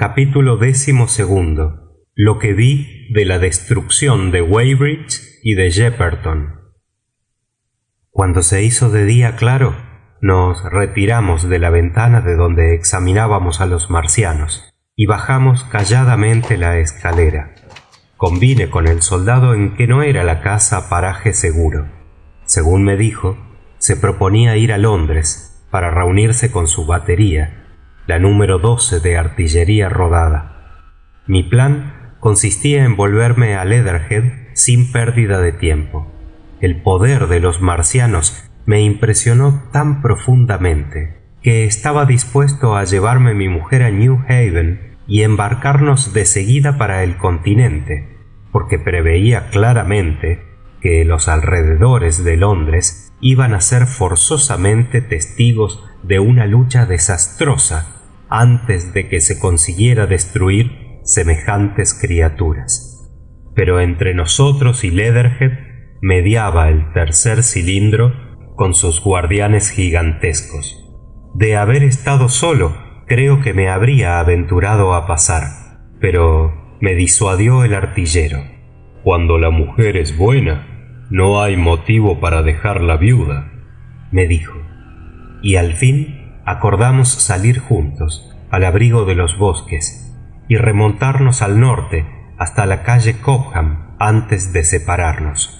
Capítulo 12. Lo que vi de la destrucción de Weybridge y de Shepperton. Cuando se hizo de día claro, nos retiramos de la ventana de donde examinábamos a los marcianos y bajamos calladamente la escalera. Convine con el soldado en que no era la casa paraje seguro. Según me dijo, se proponía ir a Londres para reunirse con su batería, la número 12 de artillería rodada. Mi plan consistía en volverme a Leatherhead sin pérdida de tiempo. El poder de los marcianos me impresionó tan profundamente que estaba dispuesto a llevarme mi mujer a New Haven y embarcarnos de seguida para el continente, porque preveía claramente que los alrededores de Londres iban a ser forzosamente testigos de una lucha desastrosa antes de que se consiguiera destruir semejantes criaturas. Pero entre nosotros y Leatherhead mediaba el tercer cilindro con sus guardianes gigantescos. De haber estado solo, creo que me habría aventurado a pasar, pero me disuadió el artillero. «Cuando la mujer es buena, no hay motivo para dejarla viuda», me dijo. Y al fin acordamos salir juntos, al abrigo de los bosques, y remontarnos al norte hasta la calle Cobham antes de separarnos.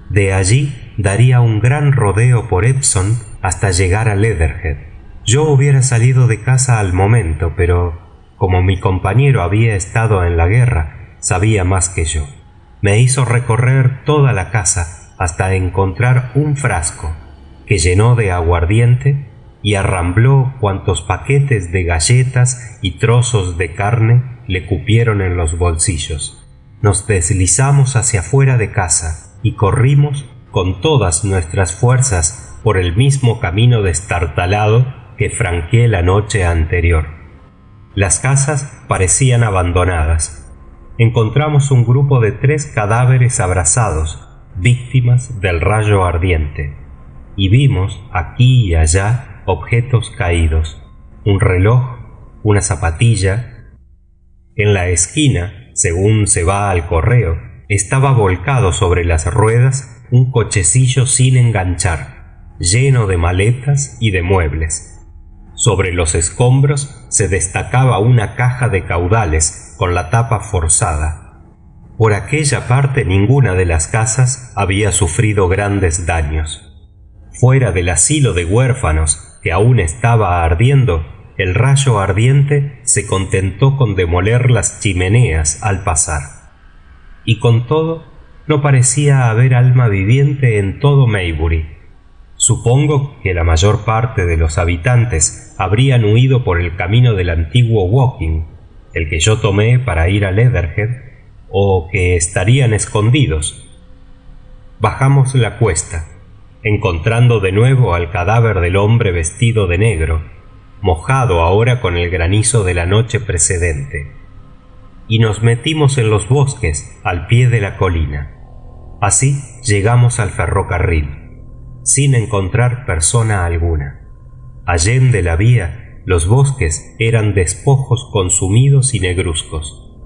De allí daría un gran rodeo por Epsom hasta llegar a Leatherhead. Yo hubiera salido de casa al momento, pero como mi compañero había estado en la guerra, sabía más que yo. Me hizo recorrer toda la casa hasta encontrar un frasco que llenó de aguardiente y arrambló cuantos paquetes de galletas y trozos de carne le cupieron en los bolsillos. Nos deslizamos hacia afuera de casa y corrimos con todas nuestras fuerzas por el mismo camino destartalado que franqueé la noche anterior. Las casas parecían abandonadas. Encontramos un grupo de 3 cadáveres abrazados, víctimas del rayo ardiente, y vimos aquí y allá objetos caídos, un reloj, una zapatilla. En la esquina, según se va al correo, estaba volcado sobre las ruedas un cochecillo sin enganchar, lleno de maletas y de muebles. Sobre los escombros se destacaba una caja de caudales con la tapa forzada. Por aquella parte ninguna de las casas había sufrido grandes daños. Fuera del asilo de huérfanos, que aún estaba ardiendo, el rayo ardiente se contentó con demoler las chimeneas al pasar. Y con todo, no parecía haber alma viviente en todo Maybury. Supongo que la mayor parte de los habitantes habrían huido por el camino del antiguo Woking, el que yo tomé para ir a Leatherhead, o que estarían escondidos. Bajamos la cuesta, encontrando de nuevo al cadáver del hombre vestido de negro, mojado ahora con el granizo de la noche precedente, y nos metimos en los bosques al pie de la colina. Así llegamos al ferrocarril, sin encontrar persona alguna. Allende la vía, los bosques eran despojos consumidos y negruzcos.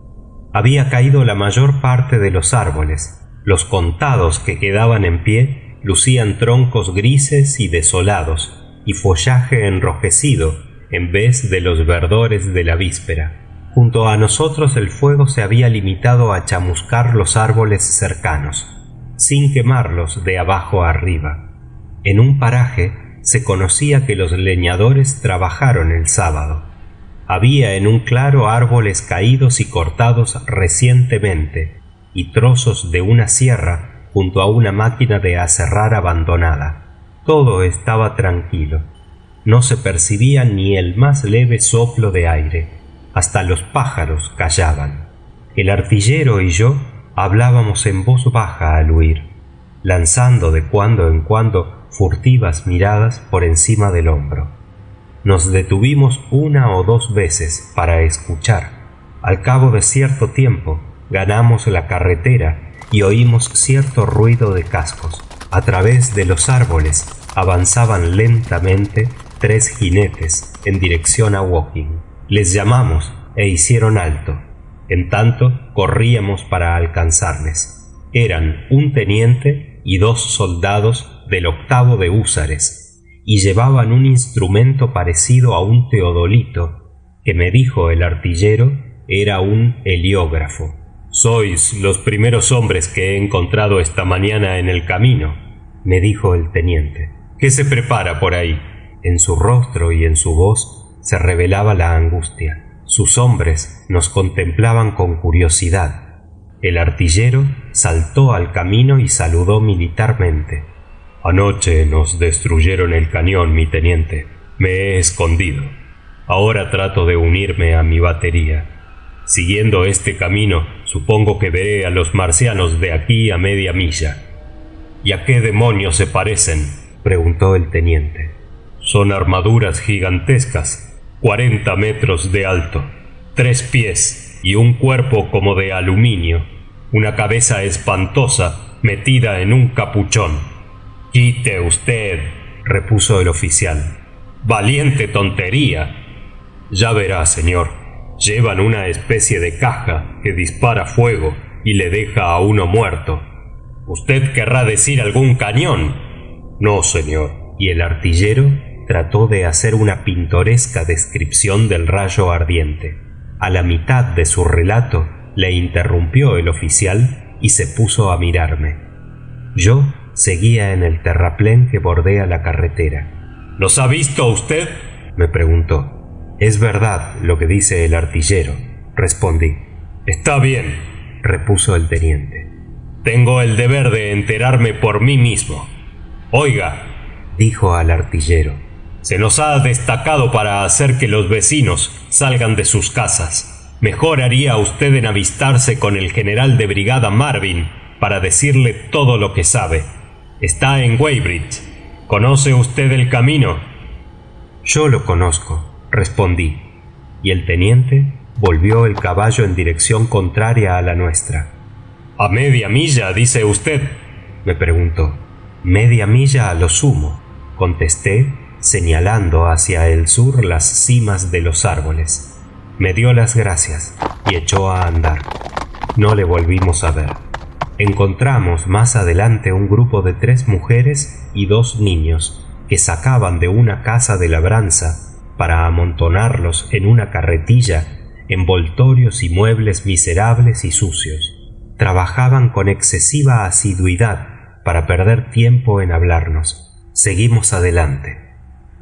Había caído la mayor parte de los árboles. Los contados que quedaban en pie lucían troncos grises y desolados, y follaje enrojecido en vez de los verdores de la víspera. Junto a nosotros el fuego se había limitado a chamuscar los árboles cercanos, sin quemarlos de abajo arriba. En un paraje se conocía que los leñadores trabajaron el sábado. Había en un claro árboles caídos y cortados recientemente, y trozos de una sierra junto a una máquina de aserrar abandonada. Todo estaba tranquilo. No se percibía ni el más leve soplo de aire. Hasta los pájaros callaban. El artillero y yo hablábamos en voz baja al huir, lanzando de cuando en cuando furtivas miradas por encima del hombro. Nos detuvimos 1 o 2 veces para escuchar. Al cabo de cierto tiempo ganamos la carretera y oímos cierto ruido de cascos. A través de los árboles avanzaban lentamente 3 jinetes en dirección a Woking. Les llamamos e hicieron alto. En tanto, corríamos para alcanzarles. Eran un teniente y 2 soldados del 8º de húsares, y llevaban un instrumento parecido a un teodolito, que me dijo el artillero era un heliógrafo. «Sois los primeros hombres que he encontrado esta mañana en el camino», me dijo el teniente. «¿Qué se prepara por ahí?». En su rostro y en su voz se revelaba la angustia. Sus hombres nos contemplaban con curiosidad. El artillero saltó al camino y saludó militarmente. «Anoche nos destruyeron el cañón, mi teniente. Me he escondido. Ahora trato de unirme a mi batería. Siguiendo este camino, supongo que veré a los marcianos de aquí a media milla». «¿Y a qué demonios se parecen?», preguntó el teniente. «Son armaduras gigantescas, 40 metros de alto, 3 pies y un cuerpo como de aluminio, una cabeza espantosa metida en un capuchón». «Quite usted», repuso el oficial. «Valiente tontería». «Ya verá, señor. Llevan una especie de caja que dispara fuego y le deja a uno muerto». «¿Usted querrá decir algún cañón?». «No, señor». Y el artillero trató de hacer una pintoresca descripción del rayo ardiente. A la mitad de su relato le interrumpió el oficial y se puso a mirarme. Yo seguía en el terraplén que bordea la carretera. «¿Los ha visto usted?», me preguntó. «Es verdad lo que dice el artillero», respondí. «Está bien», repuso el teniente. «Tengo el deber de enterarme por mí mismo. Oiga», dijo al artillero, «se nos ha destacado para hacer que los vecinos salgan de sus casas. Mejor haría usted en avistarse con el general de brigada Marvin para decirle todo lo que sabe. Está en Weybridge. ¿Conoce usted el camino?». «Yo lo conozco», respondí, y el teniente volvió el caballo en dirección contraria a la nuestra. «¿A media milla, dice usted?», me preguntó. «Media milla a lo sumo», contesté, señalando hacia el sur las cimas de los árboles. Me dio las gracias y echó a andar. No le volvimos a ver. Encontramos más adelante un grupo de 3 mujeres y 2 niños que sacaban de una casa de labranza, para amontonarlos en una carretilla, envoltorios y muebles miserables y sucios. Trabajaban con excesiva asiduidad para perder tiempo en hablarnos. Seguimos adelante.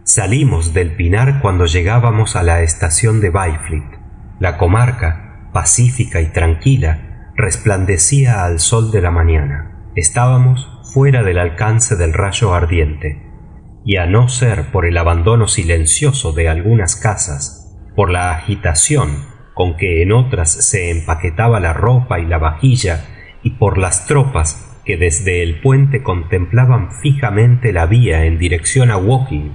Salimos del pinar cuando llegábamos a la estación de Byfleet. La comarca, pacífica y tranquila, resplandecía al sol de la mañana. Estábamos fuera del alcance del rayo ardiente, y a no ser por el abandono silencioso de algunas casas, por la agitación con que en otras se empaquetaba la ropa y la vajilla, y por las tropas que desde el puente contemplaban fijamente la vía en dirección a Woking,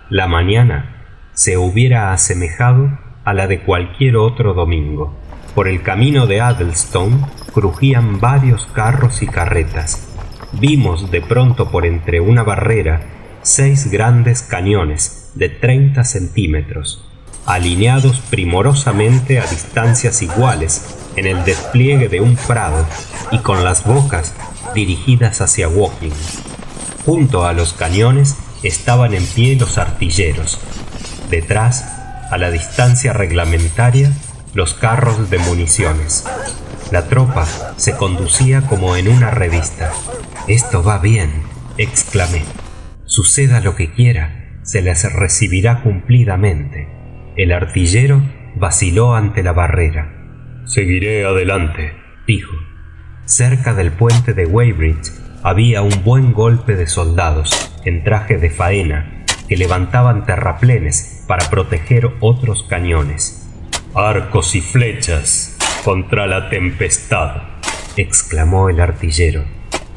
la mañana se hubiera asemejado a la de cualquier otro domingo. Por el camino de Addlestone crujían varios carros y carretas. Vimos de pronto por entre una barrera 6 grandes cañones de 30 centímetros, alineados primorosamente a distancias iguales en el despliegue de un prado y con las bocas dirigidas hacia Woking. Junto a los cañones estaban en pie los artilleros. Detrás, a la distancia reglamentaria, los carros de municiones. La tropa se conducía como en una revista. «Esto va bien», exclamé. «Suceda lo que quiera, se les recibirá cumplidamente». El artillero vaciló ante la barrera. «Seguiré adelante», dijo. Cerca del puente de Weybridge había un buen golpe de soldados en traje de faena que levantaban terraplenes para proteger otros cañones. «Arcos y flechas contra la tempestad», exclamó el artillero.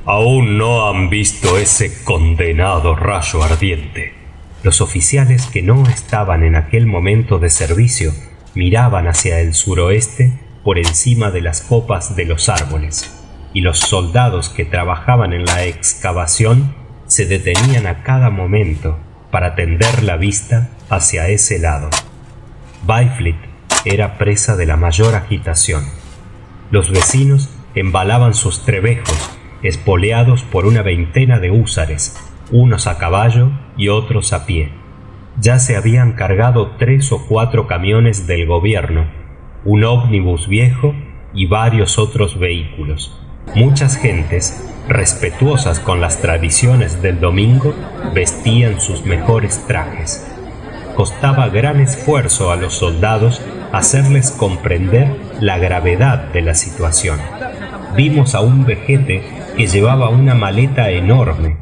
«Aún no han visto ese condenado rayo ardiente». Los oficiales que no estaban en aquel momento de servicio miraban hacia el suroeste por encima de las copas de los árboles, y los soldados que trabajaban en la excavación se detenían a cada momento para tender la vista hacia ese lado. Byfleet era presa de la mayor agitación. Los vecinos embalaban sus trebejos, espoleados por una veintena de húsares, unos a caballo y otros a pie. Ya se habían cargado 3 o 4 camiones del gobierno, un ómnibus viejo y varios otros vehículos. Muchas gentes, respetuosas con las tradiciones del domingo, vestían sus mejores trajes. Costaba gran esfuerzo a los soldados hacerles comprender la gravedad de la situación. Vimos a un vejete que llevaba una maleta enorme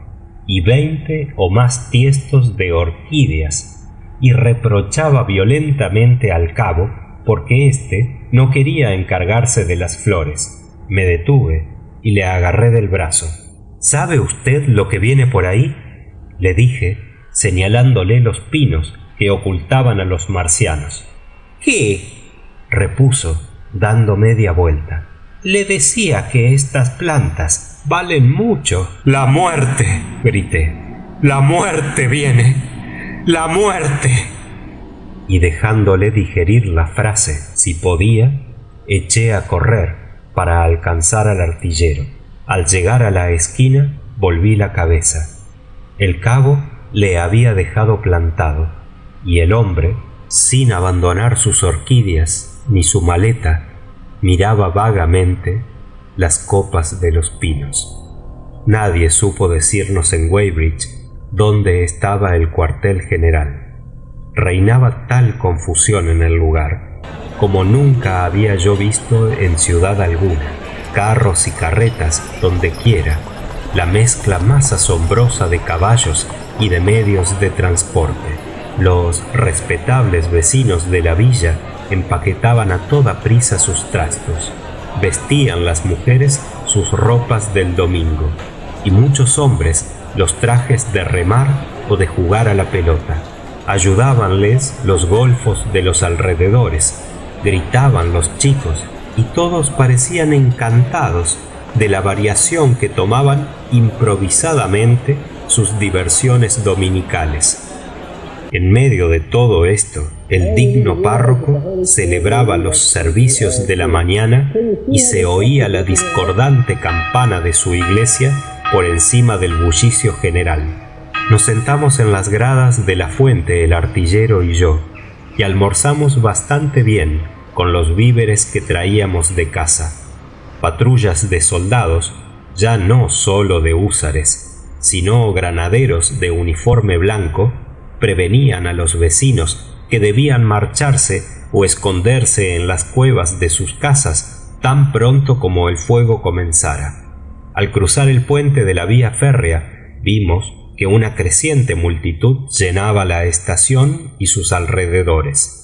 y 20 o más tiestos de orquídeas, y reprochaba violentamente al cabo porque éste no quería encargarse de las flores. Me detuve y le agarré del brazo. ¿Sabe usted lo que viene por ahí?, le dije, señalándole los pinos que ocultaban a los marcianos. ¿Qué?, repuso, dando media vuelta. Le decía que estas plantas valen mucho. ¡La muerte!, grité. ¡La muerte viene! ¡La muerte! Y dejándole digerir la frase, si podía, eché a correr para alcanzar al artillero. Al llegar a la esquina, volví la cabeza. El cabo le había dejado plantado, y el hombre, sin abandonar sus orquídeas ni su maleta, miraba vagamente las copas de los pinos. Nadie supo decirnos en Weybridge dónde estaba el cuartel general. Reinaba tal confusión en el lugar como nunca había yo visto en ciudad alguna. Carros y carretas donde quiera, la mezcla más asombrosa de caballos y de medios de transporte. Los respetables vecinos de la villa empaquetaban a toda prisa sus trastos. Vestían las mujeres sus ropas del domingo, y muchos hombres los trajes de remar o de jugar a la pelota. Ayudábanles los golfos de los alrededores, gritaban los chicos, y todos parecían encantados de la variación que tomaban improvisadamente sus diversiones dominicales. En medio de todo esto, el digno párroco celebraba los servicios de la mañana y se oía la discordante campana de su iglesia por encima del bullicio general. Nos sentamos en las gradas de la fuente el artillero y yo, y almorzamos bastante bien con los víveres que traíamos de casa. Patrullas de soldados, ya no solo de húsares, sino granaderos de uniforme blanco, prevenían a los vecinos que debían marcharse o esconderse en las cuevas de sus casas tan pronto como el fuego comenzara. Al cruzar el puente de la vía férrea, vimos que una creciente multitud llenaba la estación y sus alrededores.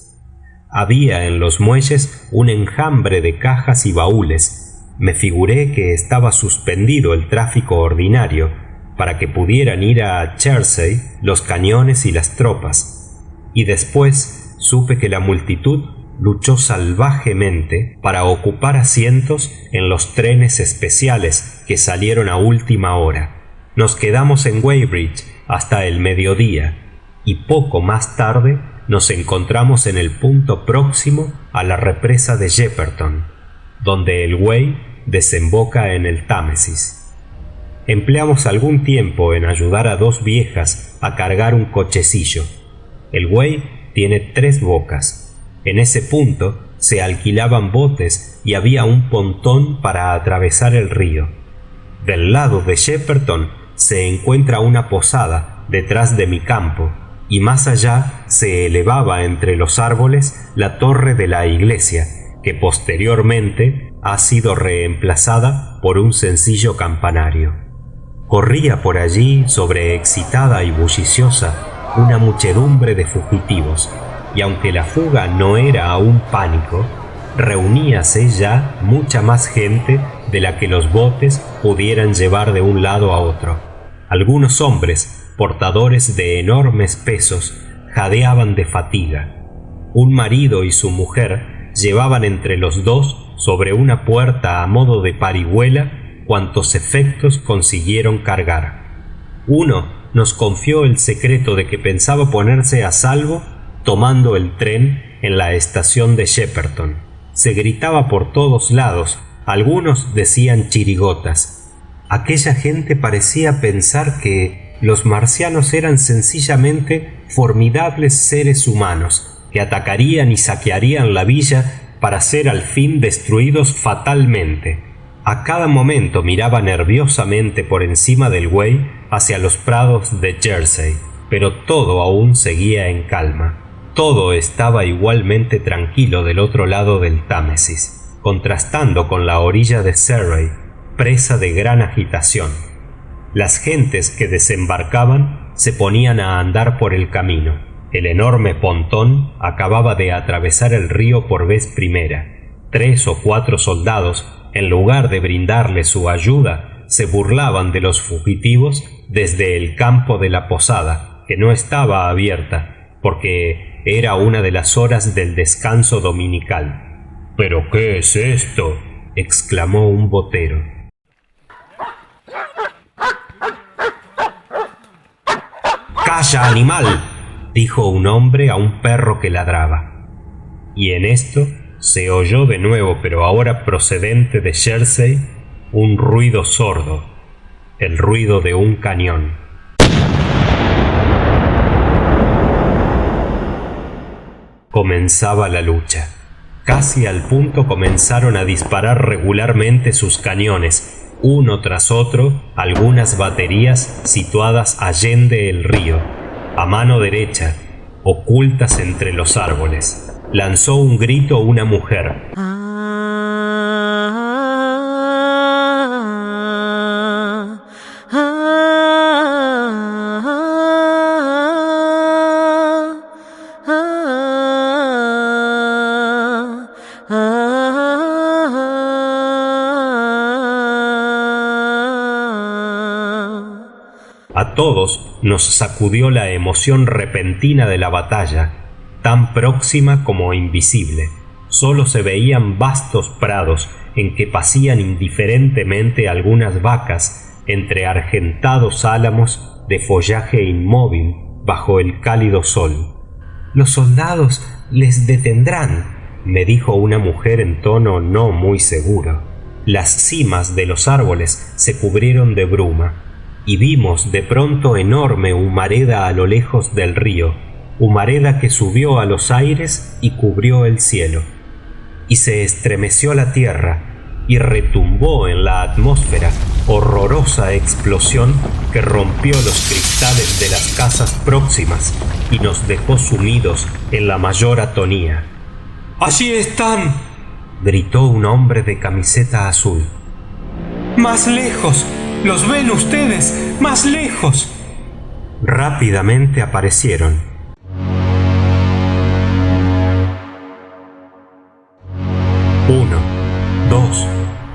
Había en los muelles un enjambre de cajas y baúles. Me figuré que estaba suspendido el tráfico ordinario para que pudieran ir a Chertsey los cañones y las tropas, y después supe que la multitud luchó salvajemente para ocupar asientos en los trenes especiales que salieron a última hora. Nos quedamos en Weybridge hasta el mediodía, y poco más tarde nos encontramos en el punto próximo a la represa de Shepperton, donde el Wey desemboca en el Támesis. Empleamos algún tiempo en ayudar a 2 viejas a cargar un cochecillo. El Wey tiene 3 bocas. En ese punto se alquilaban botes y había un pontón para atravesar el río. Del lado de Shepperton se encuentra una posada detrás de mi campo, y más allá se elevaba entre los árboles la torre de la iglesia, que posteriormente ha sido reemplazada por un sencillo campanario. Corría por allí, sobreexcitada y bulliciosa, una muchedumbre de fugitivos, y aunque la fuga no era aún pánico, reuníase ya mucha más gente de la que los botes pudieran llevar de un lado a otro. Algunos hombres, portadores de enormes pesos, jadeaban de fatiga. Un marido y su mujer llevaban entre los dos sobre una puerta a modo de parihuela cuantos efectos consiguieron cargar. Uno nos confió el secreto de que pensaba ponerse a salvo tomando el tren en la estación de Shepperton. Se gritaba por todos lados, algunos decían chirigotas. Aquella gente parecía pensar que los marcianos eran sencillamente formidables seres humanos que atacarían y saquearían la villa para ser al fin destruidos fatalmente. A cada momento miraba nerviosamente por encima del buey hacia los prados de Jersey, pero todo aún seguía en calma. Todo estaba igualmente tranquilo del otro lado del Támesis, contrastando con la orilla de Surrey, presa de gran agitación. Las gentes que desembarcaban se ponían a andar por el camino. El enorme pontón acababa de atravesar el río por vez primera. 3 o 4 soldados, en lugar de brindarle su ayuda, se burlaban de los fugitivos desde el campo de la posada, que no estaba abierta, porque era una de las horas del descanso dominical. «¿Pero qué es esto?», exclamó un botero. «¡Calla, animal!», dijo un hombre a un perro que ladraba. Y en esto se oyó de nuevo, pero ahora procedente de Jersey, un ruido sordo, el ruido de un cañón. Comenzaba la lucha. Casi al punto comenzaron a disparar regularmente sus cañones, uno tras otro, algunas baterías situadas allende el río, a mano derecha, ocultas entre los árboles. Lanzó un grito una mujer. A todos nos sacudió la emoción repentina de la batalla, tan próxima como invisible. Solo se veían vastos prados en que pacían indiferentemente algunas vacas entre argentados álamos de follaje inmóvil bajo el cálido sol. «Los soldados les detendrán», me dijo una mujer en tono no muy seguro. Las cimas de los árboles se cubrieron de bruma, y vimos de pronto enorme humareda a lo lejos del río, humareda que subió a los aires y cubrió el cielo. Y se estremeció la tierra y retumbó en la atmósfera horrorosa explosión que rompió los cristales de las casas próximas y nos dejó sumidos en la mayor atonía. «¡Allí están!», gritó un hombre de camiseta azul. «¡Más lejos! ¡Los ven ustedes! ¡Más lejos!». Rápidamente aparecieron. 1, 2,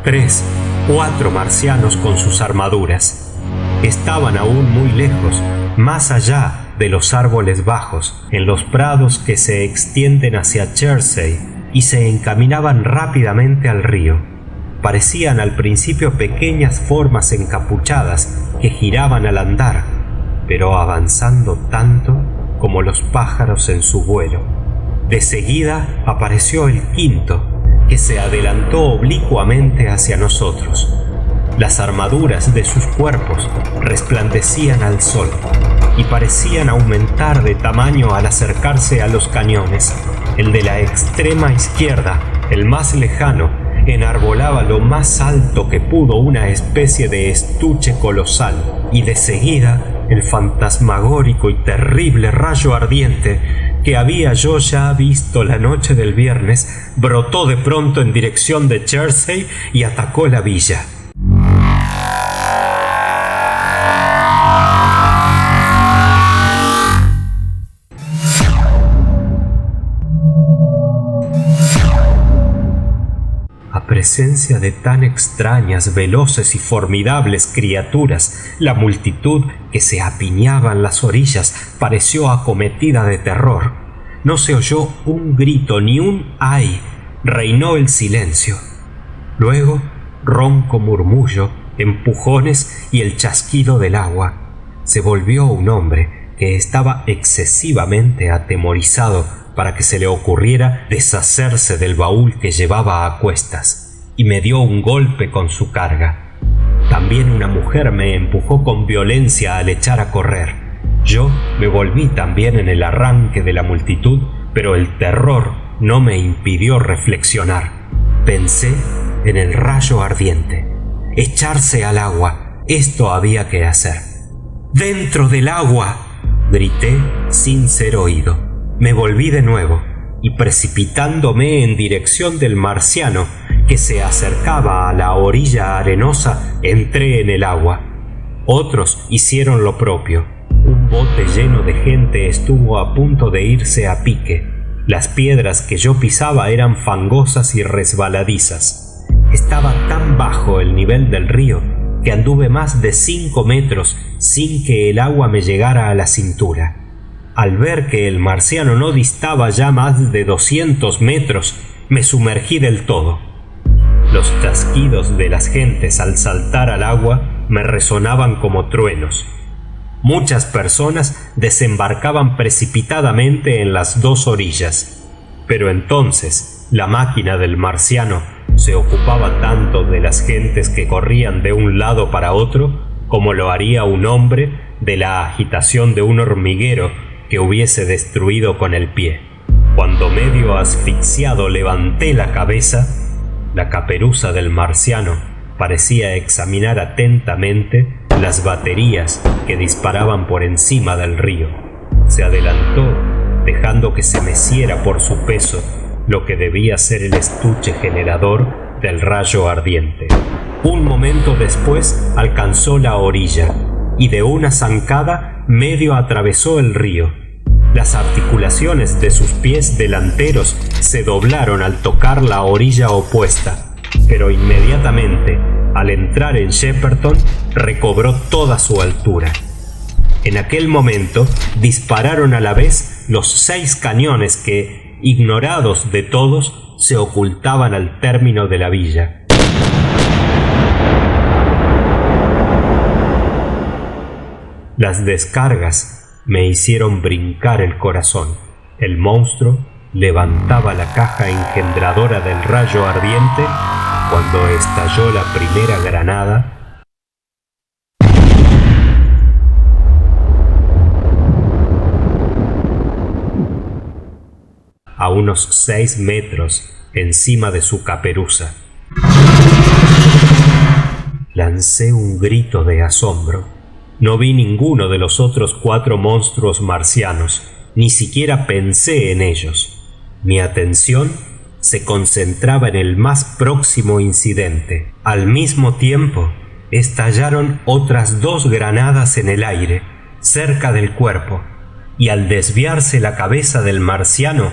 3, 4 marcianos con sus armaduras. Estaban aún muy lejos, más allá de los árboles bajos, en los prados que se extienden hacia Jersey, y se encaminaban rápidamente al río. Parecían al principio pequeñas formas encapuchadas que giraban al andar, pero avanzando tanto como los pájaros en su vuelo. De seguida apareció el quinto, que se adelantó oblicuamente hacia nosotros. Las armaduras de sus cuerpos resplandecían al sol y parecían aumentar de tamaño al acercarse a los cañones. El de la extrema izquierda, el más lejano, enarbolaba lo más alto que pudo una especie de estuche colosal, y de seguida el fantasmagórico y terrible rayo ardiente que había yo ya visto la noche del viernes brotó de pronto en dirección de Jersey y atacó la villa. A presencia de tan extrañas, veloces y formidables criaturas, la multitud que se apiñaba en las orillas pareció acometida de terror. No se oyó un grito ni un «ay», reinó el silencio. Luego, ronco murmullo, empujones y el chasquido del agua. Se volvió un hombre que estaba excesivamente atemorizado para que se le ocurriera deshacerse del baúl que llevaba a cuestas, y me dio un golpe con su carga. También una mujer me empujó con violencia al echar a correr. Yo me volví también en el arranque de la multitud, pero el terror no me impidió reflexionar. Pensé en el rayo ardiente. Echarse al agua, esto había que hacer. ¡Dentro del agua!, grité sin ser oído. Me volví de nuevo y, precipitándome en dirección del marciano que se acercaba a la orilla arenosa, entré en el agua. Otros hicieron lo propio. Un bote lleno de gente estuvo a punto de irse a pique. Las piedras que yo pisaba eran fangosas y resbaladizas. Estaba tan bajo el nivel del río que anduve más de 5 metros sin que el agua me llegara a la cintura. Al ver que el marciano no distaba ya más de 200 metros, me sumergí del todo. Los chasquidos de las gentes al saltar al agua me resonaban como truenos. Muchas personas desembarcaban precipitadamente en las 2 orillas, pero entonces la máquina del marciano se ocupaba tanto de las gentes que corrían de un lado para otro como lo haría un hombre de la agitación de un hormiguero que hubiese destruido con el pie. Cuando medio asfixiado levanté la cabeza, la caperuza del marciano parecía examinar atentamente las baterías que disparaban por encima del río. Se adelantó, dejando que se meciera por su peso lo que debía ser el estuche generador del rayo ardiente. Un momento después alcanzó la orilla y de una zancada medio atravesó el río. Las articulaciones de sus pies delanteros se doblaron al tocar la orilla opuesta, pero inmediatamente, al entrar en Shepperton, recobró toda su altura. En aquel momento dispararon a la vez los 6 cañones que, ignorados de todos, se ocultaban al término de la villa. Las descargas me hicieron brincar el corazón. El monstruo levantaba la caja engendradora del rayo ardiente cuando estalló la primera granada. A unos 6 metros encima de su caperuza. Lancé un grito de asombro. No vi ninguno de los otros 4 monstruos marcianos, ni siquiera pensé en ellos. Mi atención se concentraba en el más próximo incidente. Al mismo tiempo, estallaron otras 2 granadas en el aire, cerca del cuerpo, y al desviarse la cabeza del marciano,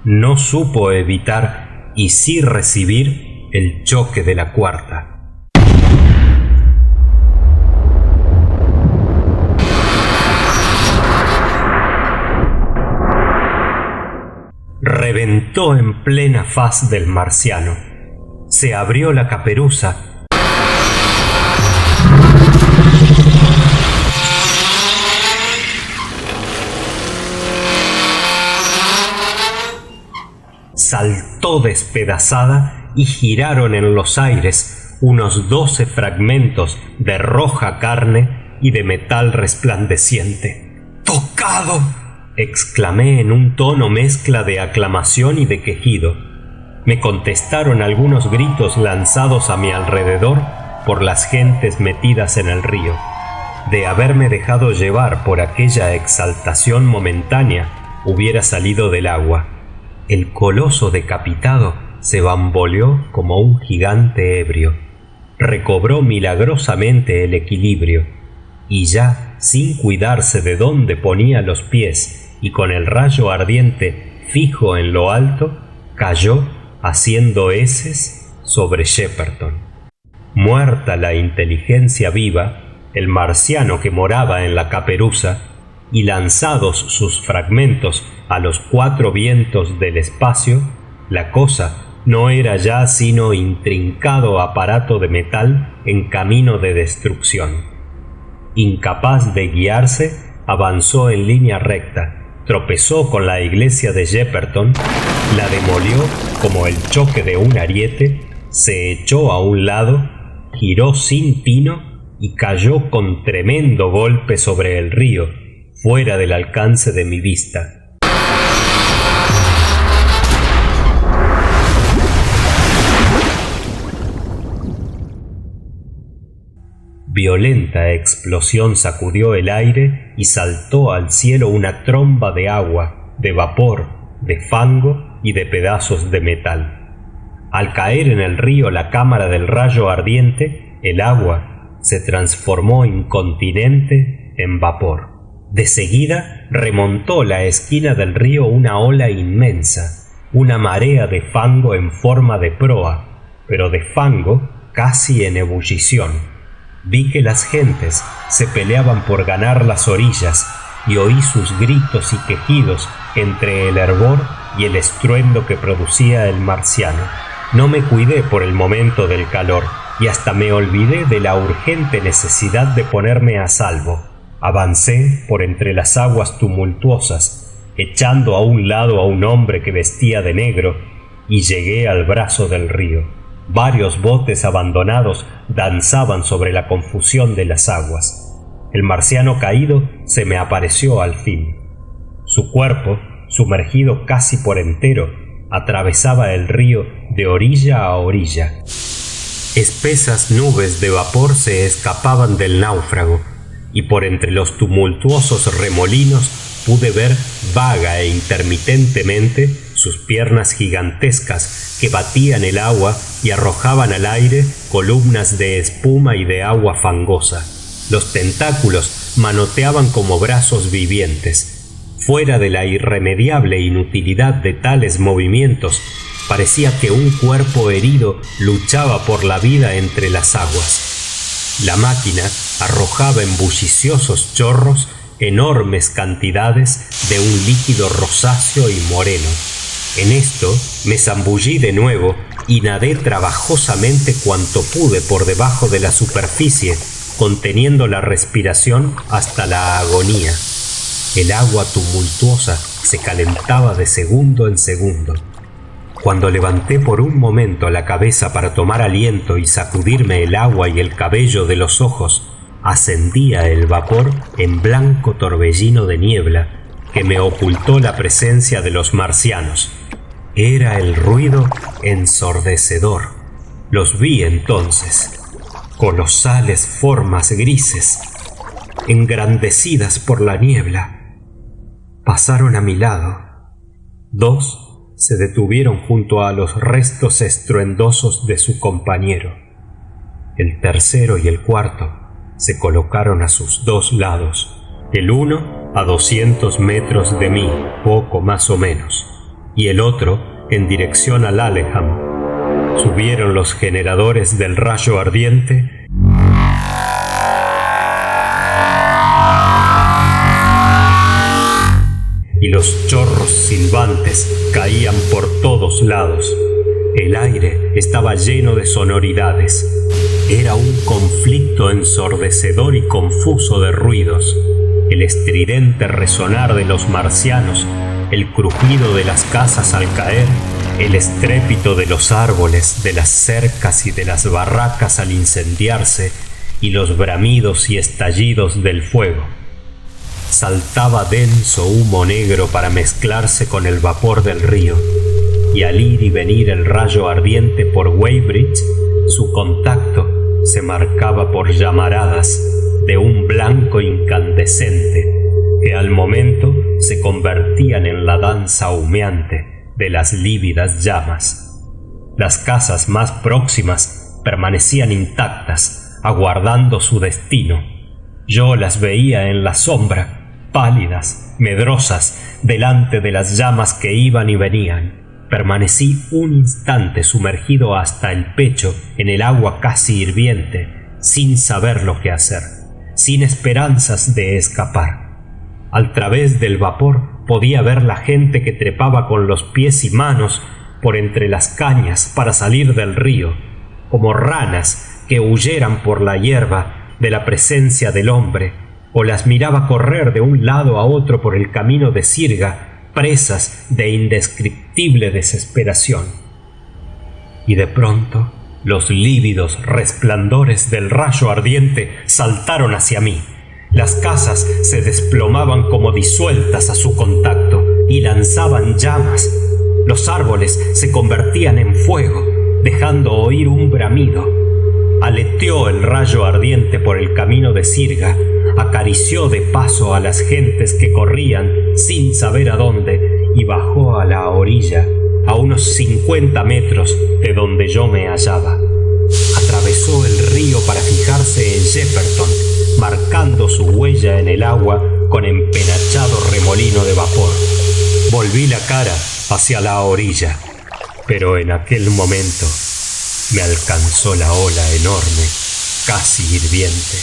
no supo evitar y sí recibir el choque de la cuarta. Reventó en plena faz del marciano. Se abrió la caperuza. Saltó despedazada y giraron en los aires unos 12 fragmentos de roja carne y de metal resplandeciente. ¡Tocado!, exclamé en un tono mezcla de aclamación y de quejido. Me contestaron algunos gritos lanzados a mi alrededor por las gentes metidas en el río. De haberme dejado llevar por aquella exaltación momentánea, hubiera salido del agua. El coloso decapitado se bamboleó como un gigante ebrio. Recobró milagrosamente el equilibrio, y ya, sin cuidarse de dónde ponía los pies y con el rayo ardiente fijo en lo alto, cayó haciendo eses sobre Shepperton. Muerta la inteligencia viva, el marciano que moraba en la caperuza, y lanzados sus fragmentos a los 4 vientos del espacio, la cosa no era ya sino intrincado aparato de metal en camino de destrucción. Incapaz de guiarse, avanzó en línea recta, tropezó con la iglesia de Jepperton, la demolió como el choque de un ariete, se echó a un lado, giró sin tino y cayó con tremendo golpe sobre el río, fuera del alcance de mi vista. Violenta explosión sacudió el aire y saltó al cielo una tromba de agua, de vapor, de fango y de pedazos de metal. Al caer en el río la cámara del rayo ardiente, el agua se transformó incontinente en vapor. De seguida remontó la esquina del río una ola inmensa, una marea de fango en forma de proa, pero de fango casi en ebullición. Vi que las gentes se peleaban por ganar las orillas y oí sus gritos y quejidos entre el hervor y el estruendo que producía el marciano. No me cuidé por el momento del calor y hasta me olvidé de la urgente necesidad de ponerme a salvo. Avancé por entre las aguas tumultuosas, echando a un lado a un hombre que vestía de negro, y llegué al brazo del río. Varios botes abandonados danzaban sobre la confusión de las aguas. El marciano caído se me apareció al fin. Su cuerpo, sumergido casi por entero, atravesaba el río de orilla a orilla. Espesas nubes de vapor se escapaban del náufrago, y por entre los tumultuosos remolinos pude ver vaga e intermitentemente sus piernas gigantescas que batían el agua y arrojaban al aire columnas de espuma y de agua fangosa. Los tentáculos manoteaban como brazos vivientes. Fuera de la irremediable inutilidad de tales movimientos, parecía que un cuerpo herido luchaba por la vida entre las aguas. La máquina arrojaba en bulliciosos chorros enormes cantidades de un líquido rosáceo y moreno. En esto me zambullí de nuevo y nadé trabajosamente cuanto pude por debajo de la superficie, conteniendo la respiración hasta la agonía. El agua tumultuosa se calentaba de segundo en segundo. Cuando levanté por un momento la cabeza para tomar aliento y sacudirme el agua y el cabello de los ojos, ascendía el vapor en blanco torbellino de niebla que me ocultó la presencia de los marcianos. Era el ruido ensordecedor. Los vi entonces, colosales formas grises, engrandecidas por la niebla. Pasaron a mi lado. Dos se detuvieron junto a los restos estruendosos de su compañero. El tercero y el cuarto se colocaron a sus dos lados, el uno a 200 metros de mí, poco más o menos, y el otro en dirección al Aleham. Subieron los generadores del rayo ardiente y los chorros silbantes caían por todos lados. El aire estaba lleno de sonoridades. Era un conflicto ensordecedor y confuso de ruidos. El estridente resonar de los marcianos, el crujido de las casas al caer, el estrépito de los árboles, de las cercas y de las barracas al incendiarse, y los bramidos y estallidos del fuego. Saltaba denso humo negro para mezclarse con el vapor del río, y al ir y venir el rayo ardiente por Weybridge, su contacto se marcaba por llamaradas de un blanco incandescente que al momento se convertían en la danza humeante de las lívidas llamas. Las casas más próximas permanecían intactas, aguardando su destino. Yo las veía en la sombra, pálidas, medrosas, delante de las llamas que iban y venían. Permanecí un instante sumergido hasta el pecho en el agua casi hirviente, sin saber lo que hacer, sin esperanzas de escapar. Al través del vapor podía ver la gente que trepaba con los pies y manos por entre las cañas para salir del río, como ranas que huyeran por la hierba de la presencia del hombre, o las miraba correr de un lado a otro por el camino de Sirga, presas de indescriptible desesperación. Y de pronto, los lívidos resplandores del rayo ardiente saltaron hacia mí. Las casas se desplomaban como disueltas a su contacto y lanzaban llamas. Los árboles se convertían en fuego, dejando oír un bramido. Aleteó el rayo ardiente por el camino de Sirga, acarició de paso a las gentes que corrían sin saber a dónde y bajó a la orilla, a unos 50 metros de donde yo me hallaba. Atravesó el río para fijarse en Shepperton, marcando su huella en el agua con empenachado remolino de vapor. Volví la cara hacia la orilla, pero en aquel momento me alcanzó la ola enorme, casi hirviente.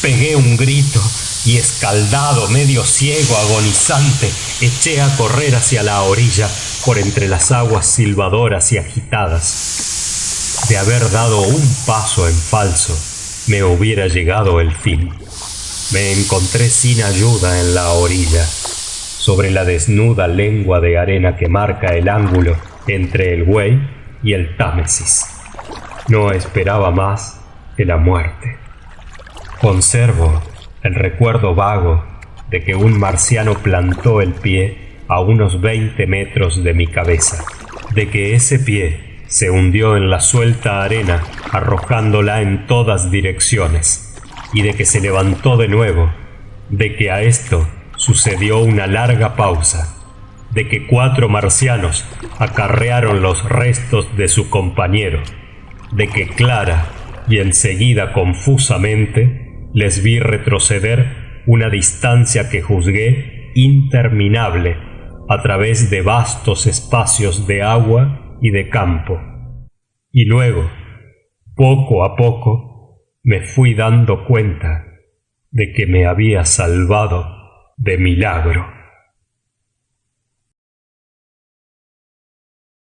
Pegué un grito y, escaldado, medio ciego, agonizante, eché a correr hacia la orilla por entre las aguas silbadoras y agitadas. De haber dado un paso en falso, me hubiera llegado el fin. Me encontré sin ayuda en la orilla, sobre la desnuda lengua de arena que marca el ángulo entre el Wey y el Támesis. No esperaba más que la muerte. Conservo el recuerdo vago de que un marciano plantó el pie a unos 20 metros de mi cabeza, de que ese pie se hundió en la suelta arena arrojándola en todas direcciones, y de que se levantó de nuevo, de que a esto sucedió una larga pausa, de que 4 marcianos acarrearon los restos de su compañero, de que clara y enseguida confusamente les vi retroceder una distancia que juzgué interminable a través de vastos espacios de agua y de campo. Y luego, poco a poco, me fui dando cuenta de que me había salvado de milagro.